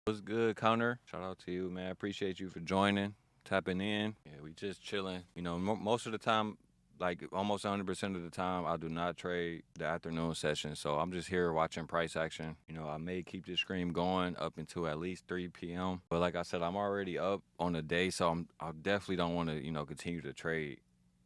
What's good, Connor? Shout out to you, man. Appreciate you for joining, tapping in. Yeah, we just chilling. You know, most of the time, like almost 100% of the time, I do not trade the afternoon session. So I'm just here watching price action. You know, I may keep this stream going up until at least 3 p.m. But like I said, I'm already up on the day, so I definitely don't want to, continue to trade,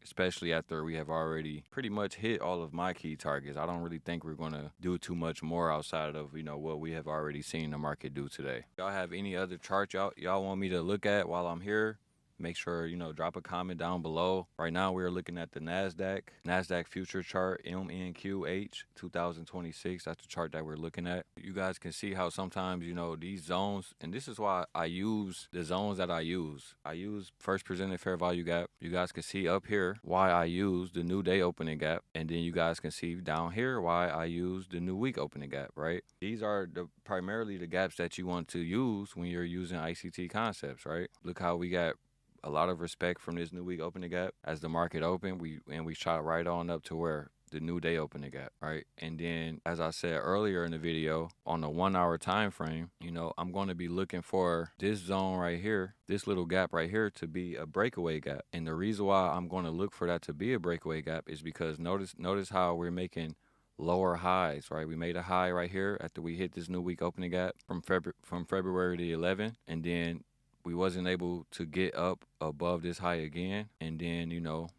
especially after we have already pretty much hit all of my key targets. I don't really think we're going to do too much more outside of, what we have already seen the market do today. Y'all have any other chart y'all want me to look at while I'm here? Make sure, drop a comment down below. Right now, we're looking at the NASDAQ future chart, MNQH 2026. That's the chart that we're looking at. You guys can see how sometimes, these zones, and this is why I use the zones that I use. I use first presented fair value gap. You guys can see up here why I use the new day opening gap. And then you guys can see down here why I use the new week opening gap, right? These are primarily the gaps that you want to use when you're using ICT concepts, right? Look how we got a lot of respect from this new week opening gap. As the market opened, we shot right on up to where the new day opening gap, right? And then, as I said earlier in the video, on the 1 hour time frame, I'm going to be looking for this zone right here, this little gap right here, to be a breakaway gap. And the reason why I'm going to look for that to be a breakaway gap is because notice how we're making lower highs, right? We made a high right here after we hit this new week opening gap from February the 11th, and then we wasn't able to get up above this high again. And then,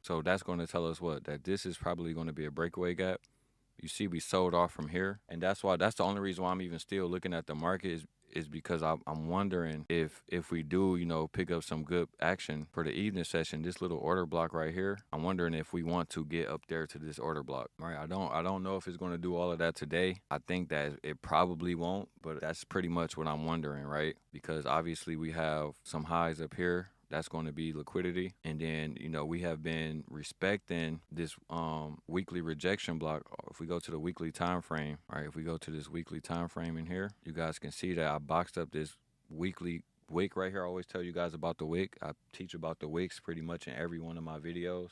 so that's going to tell us what? That this is probably going to be a breakaway gap. You see, we sold off from here. And that's the only reason why I'm even still looking at the market is because I'm wondering if we do, pick up some good action for the evening session, this little order block right here, I'm wondering if we want to get up there to this order block, right? I don't know if it's going to do all of that today. I think that it probably won't, but that's pretty much what I'm wondering, right? Because obviously we have some highs up here. That's going to be liquidity. And then, we have been respecting this weekly rejection block. If we go to the weekly time frame, right? If we go to this weekly time frame in here, you guys can see that I boxed up this weekly wick right here. I always tell you guys about the wick. I teach about the wicks pretty much in every one of my videos.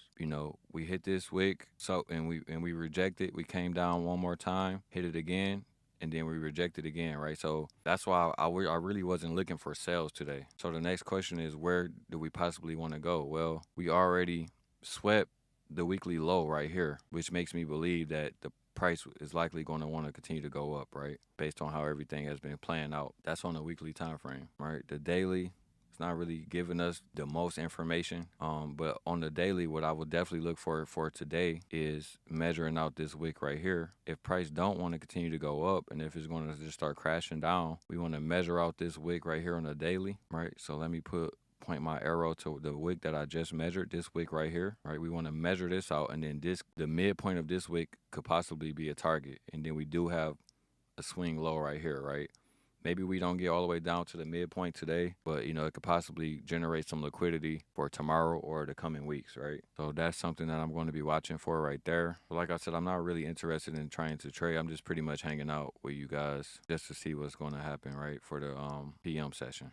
We hit this wick, so and we reject it. We came down one more time, hit it again, and then we reject it again, right? So that's why I really wasn't looking for sales today. So the next question is, where do we possibly want to go? Well, we already swept the weekly low right here, which makes me believe that the price is likely going to want to continue to go up, right? Based on how everything has been playing out. That's on the weekly time frame, right? The daily, not really giving us the most information. But on the daily, what I would definitely look for today is measuring out this wick right here. If price don't want to continue to go up, and if it's going to just start crashing down, we want to measure out this wick right here on the daily, right? So let me point my arrow to the wick that I just measured, this wick right here, right? We want to measure this out, and then the midpoint of this wick could possibly be a target. And then we do have a swing low right here, right? Maybe we don't get all the way down to the midpoint today, but it could possibly generate some liquidity for tomorrow or the coming weeks, right? So that's something that I'm going to be watching for right there. But like I said, I'm not really interested in trying to trade. I'm just pretty much hanging out with you guys just to see what's going to happen, right, for the PM session.